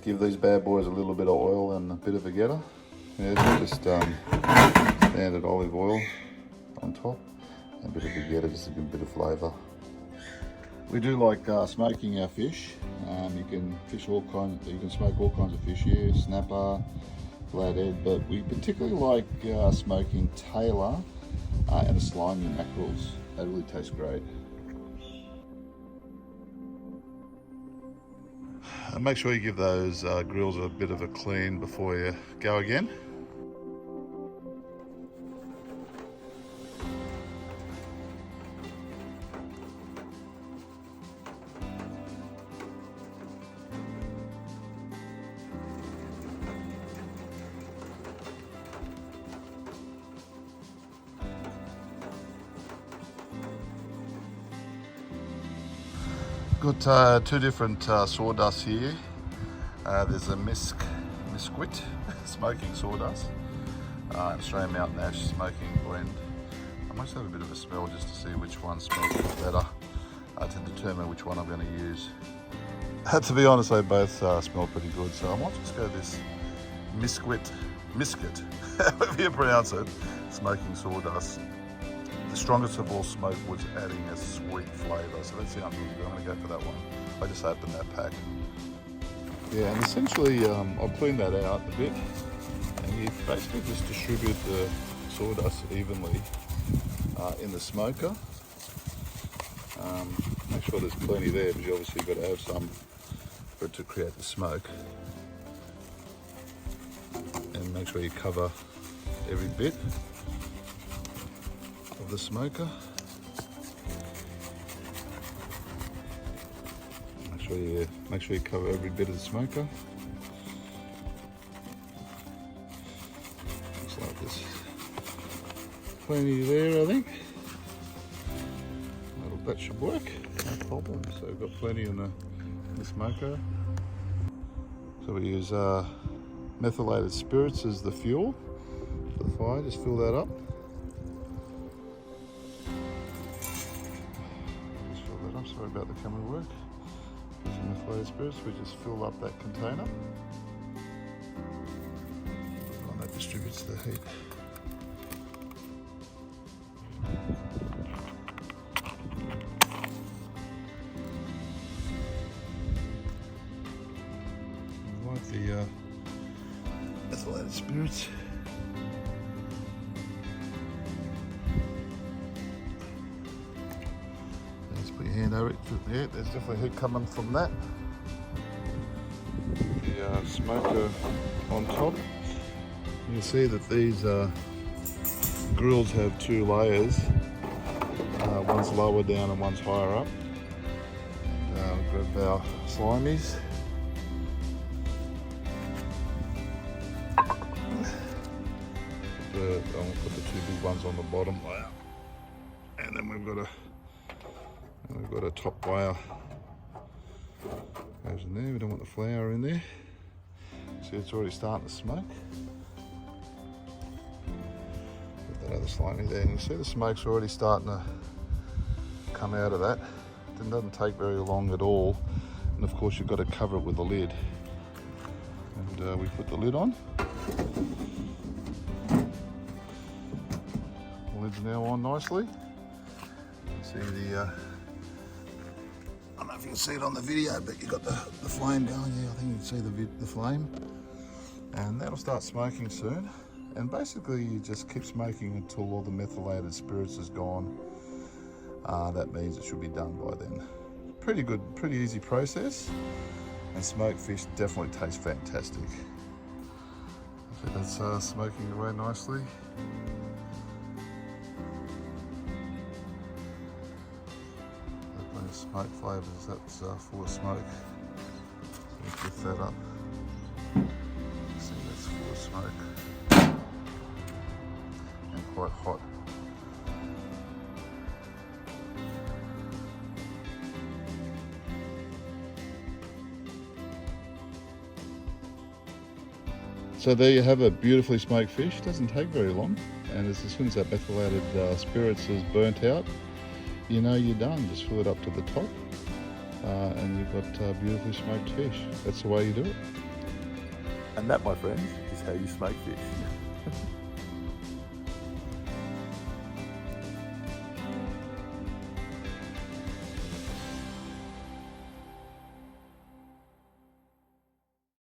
give these bad boys a little bit of oil and a bit of vegeta. Yeah, just standard olive oil on top, and a bit of vegeta just to give a bit of flavour. We do like smoking our fish. You can smoke all kinds of fish here, snapper, flathead, but we particularly like smoking tailor and slimy mackerels. They really taste great. Make sure you give those grills a bit of a clean before you go again. Got two different sawdusts here. There's a Misquit smoking sawdust, Australian Mountain Ash smoking blend. I must have a bit of a smell just to see which one smells better to determine which one I'm going to use. To be honest, they both smell pretty good, so I might just go this Misquit, however you pronounce it, smoking sawdust. The strongest of all smoke was adding a sweet flavour, so that's the I'm going to go for that one. I just opened that pack. Yeah, and essentially I'll clean that out a bit, and you basically just distribute the sawdust evenly in the smoker. Make sure there's plenty there, but you obviously got to have some for it to create the smoke. And make sure you cover every bit of the smoker. Make sure you cover every bit of the smoker. Looks like there's plenty there, I think. That should work, no problem. So we've got plenty in the smoker. So we use methylated spirits as the fuel for the fire. Just fill that up. Sorry about the camera work. Some methylated spirits, we just fill up that container. And that distributes the heat. I like the methylated spirits. Put your hand over it. Yeah, there's definitely heat coming from that. The smoker on top. You can see that these grills have two layers. One's lower down and one's higher up. We'll grab our slimies. I'll put the two big ones on the bottom layer, and then we've got a top wire goes in there. We don't want the flour in there. See, it's already starting to smoke. Put that other slimy there, and you see the smoke's already starting to come out of that. It doesn't take very long at all, and of course you've got to cover it with the lid. And we put the lid on. The lid's now on nicely. See the I don't know if you can see it on the video, but you've got the flame going here. I think you can see the flame. And that'll start smoking soon. And basically you just keep smoking until all the methylated spirits is gone. That means it should be done by then. Pretty good, pretty easy process. And smoked fish definitely tastes fantastic. So that's smoking away nicely. Smoke flavours, that's full of smoke. So we lift that up. See, that's full of smoke. And quite hot. So there you have a beautifully smoked fish. Doesn't take very long, and as soon as that methylated spirits is burnt out, you know you're done. Just fill it up to the top, and you've got beautifully smoked fish. That's the way you do it. And that, my friends, is how you smoke fish.